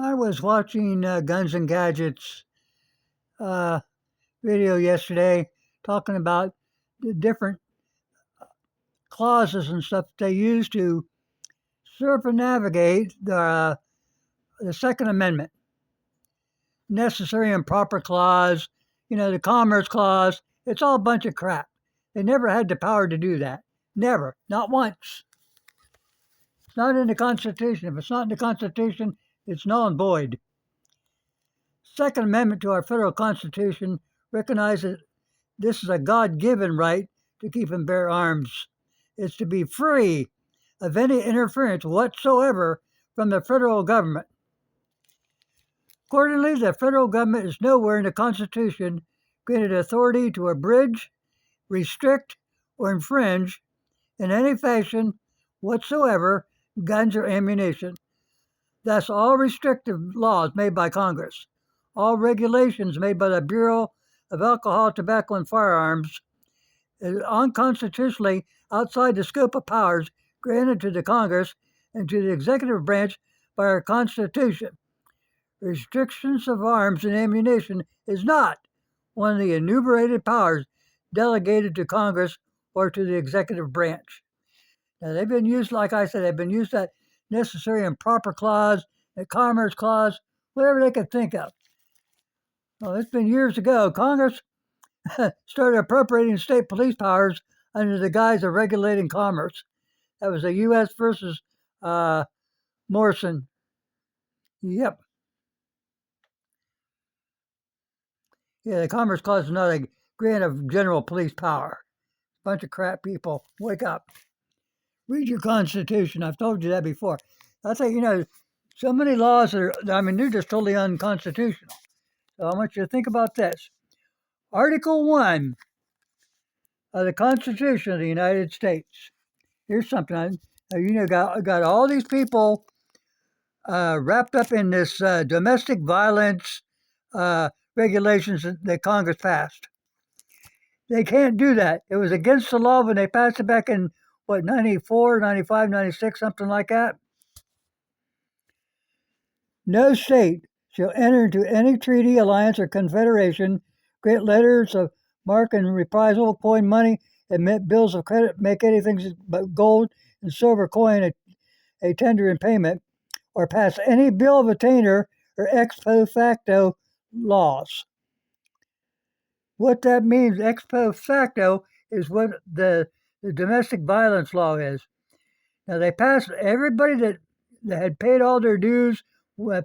I was watching Guns and Gadgets uh, video yesterday talking about the different clauses and stuff they use to circumnavigate the Second Amendment, necessary and proper clause, the Commerce Clause. It's all a bunch of crap. They never had the power to do that. Never. Not once. It's not in the Constitution. If it's not in the Constitution, it's null and void. Second Amendment to our federal Constitution recognizes this is a God given right to keep and bear arms. It's to be free of any interference whatsoever from the federal government. Accordingly, the federal government is nowhere in the Constitution granted authority to abridge, restrict, or infringe in any fashion whatsoever guns or ammunition. Thus, all restrictive laws made by Congress, all regulations made by the Bureau of Alcohol, Tobacco, and Firearms is unconstitutionally outside the scope of powers granted to the Congress and to the executive branch by our Constitution. Restrictions of arms and ammunition is not one of the enumerated powers delegated to Congress or to the executive branch. Now, they've been used, like I said, they've been used that necessary and proper clause, the Commerce Clause, whatever they could think of. Well, it's been years ago. Congress started appropriating state police powers under the guise of regulating commerce. That was the U.S. versus Morrison. Yep. Yeah, the Commerce Clause is not a grant of general police power. Bunch of crap, people. Wake up. Read your Constitution. I've told you that before. I think, so many laws they're just totally unconstitutional. So I want you to think about this. Article 1 of the Constitution of the United States. Here's something. Got all these people wrapped up in this domestic violence regulations that Congress passed. They can't do that. It was against the law when they passed it back in, 94, 95, 96, something like that. No state shall enter into any treaty, alliance, or confederation, grant letters of marque and reprisal, coin money, emit bills of credit, make anything but gold and silver coin a tender in payment, or pass any bill of attainder or ex post facto laws. What that means, ex post facto, is what the domestic violence law is. Now, they passed everybody that had paid all their dues,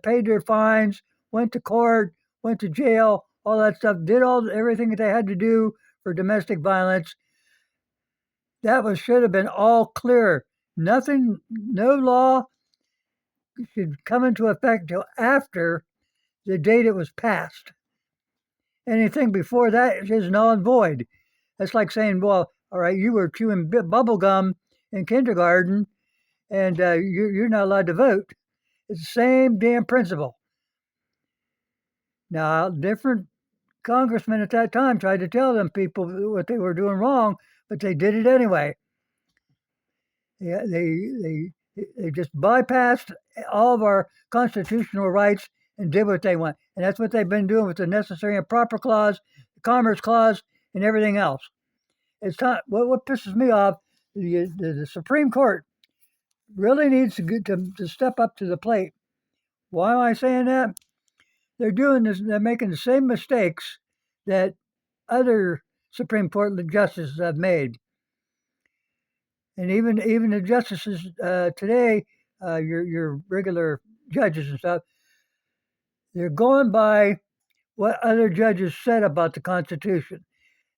paid their fines, went to court, went to jail, all that stuff, did everything that they had to do for domestic violence. That should have been all clear. Nothing, no law should come into effect until after the date it was passed. Anything before that is null and void. That's like saying, well, all right, you were chewing bubble gum in kindergarten and you're not allowed to vote. It's the same damn principle. Now, different congressmen at that time tried to tell them people what they were doing wrong, but they did it anyway. Yeah, they just bypassed all of our constitutional rights and did what they want. And that's what they've been doing with the necessary and proper clause, the Commerce Clause, and everything else. It's not what pisses me off. The Supreme Court really needs to step up to the plate. Why am I saying that? They're doing this. They're making the same mistakes that other Supreme Court justices have made, and even the justices today, your regular judges and stuff, they're going by what other judges said about the Constitution,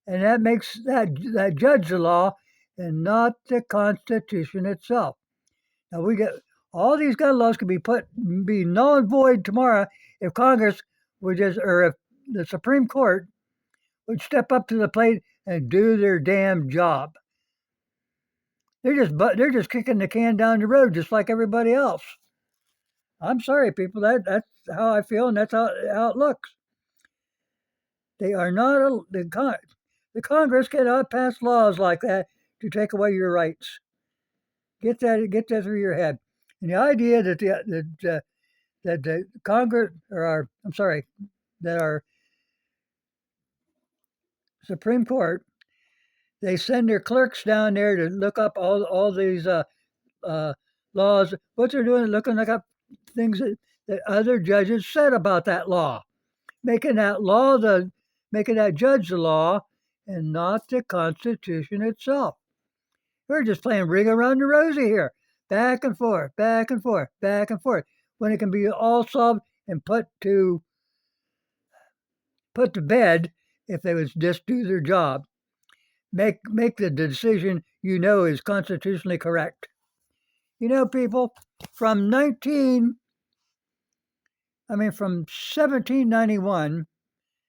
and that makes that judge the law and not the Constitution itself. Now we get all these gun laws could be null and void tomorrow if Congress would or if the Supreme Court would step up to the plate and do their damn job. They're just kicking the can down the road just like everybody else. I'm sorry, people. That's how I feel, and that's how it looks. They are not the Congress cannot pass laws like that to take away your rights. Get that through your head. And the idea that that the Congress or our I'm sorry that our Supreme Court, they send their clerks down there to look up all these uh, laws. What they're doing is looking up things that other judges said about that law, making that law making that judge the law and not the Constitution itself. We're just playing ring around the rosy here, back and forth, back and forth, back and forth. When it can be all solved and put to bed if they would just do their job. Make the decision you know is constitutionally correct. You know, people, from 1791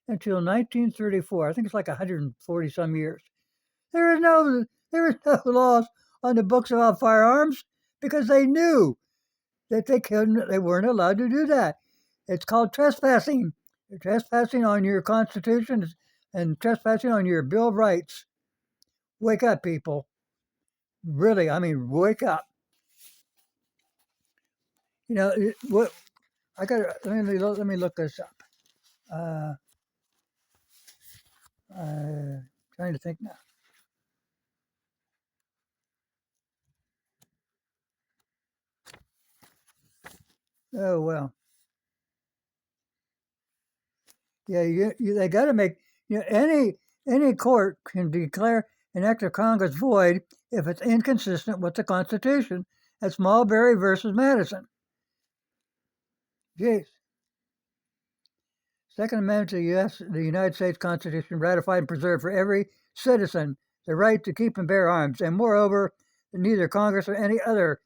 until 1934, I think it's like 140 some years. There is no laws on the books about firearms because they knew that they weren't allowed to do that. It's called trespassing. You're trespassing on your Constitution and trespassing on your Bill of Rights. Wake up, people. Really, I mean, wake up. You know what? I got. Let me look this up. Uh, Trying to think now. Oh well. Yeah, they got to make. Any court can declare an act of Congress void if it's inconsistent with the Constitution. That's Marbury versus Madison. Jeez. Second Amendment to the United States Constitution ratified and preserved for every citizen the right to keep and bear arms, and moreover, neither Congress or any other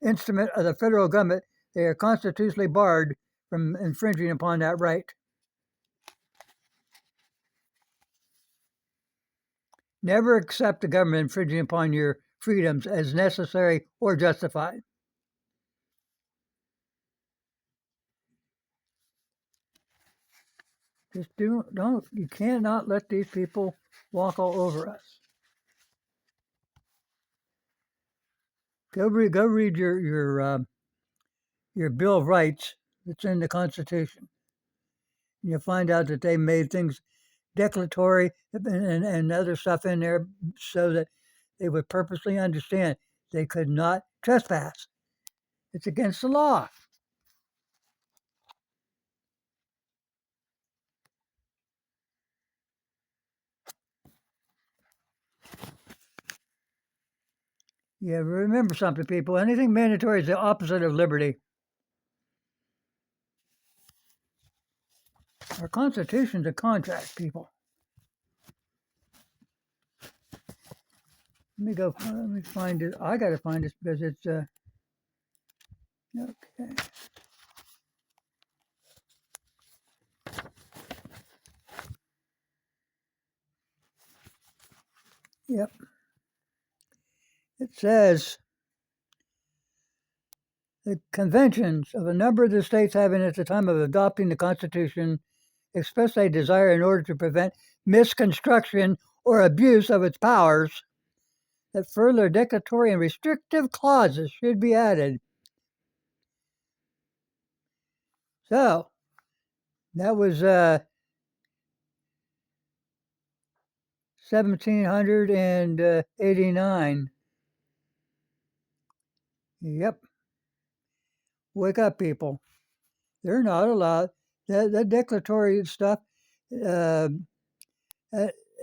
instrument of the federal government they are constitutionally barred from infringing upon that right. Never accept the government infringing upon your freedoms as necessary or justified. Just don't. You cannot let these people walk all over us. Go read your Bill of Rights that's in the Constitution. You'll find out that they made things declaratory and other stuff in there so that they would purposely understand they could not trespass. It's against the law. Yeah, remember something, people. Anything mandatory is the opposite of liberty. Our Constitution's a contract, people. Let me find it. I got to find this because it's okay. Yep. It says the conventions of a number of the states having at the time of adopting the Constitution expressed a desire in order to prevent misconstruction or abuse of its powers that further declaratory and restrictive clauses should be added. So that was 1789. Yep. Wake up, people. They're not allowed. That declaratory stuff and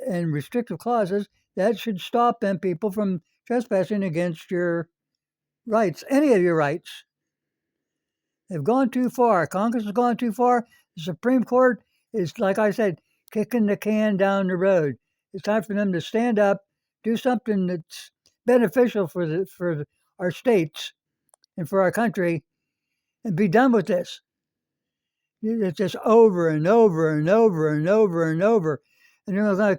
restrictive clauses, that should stop them people from trespassing against your rights, any of your rights. They've gone too far. Congress has gone too far. The Supreme Court is, like I said, kicking the can down the road. It's time for them to stand up, do something that's beneficial for our states and for our country, and be done with this. It's just over and over and over and over and over. And the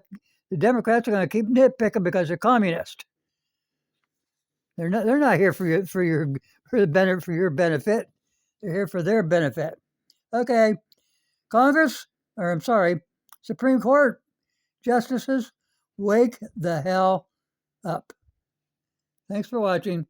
Democrats are going to keep nitpicking because they're communist. They're not here for your benefit. They're here for their benefit. Okay, Supreme Court justices, wake the hell up. Thanks for watching.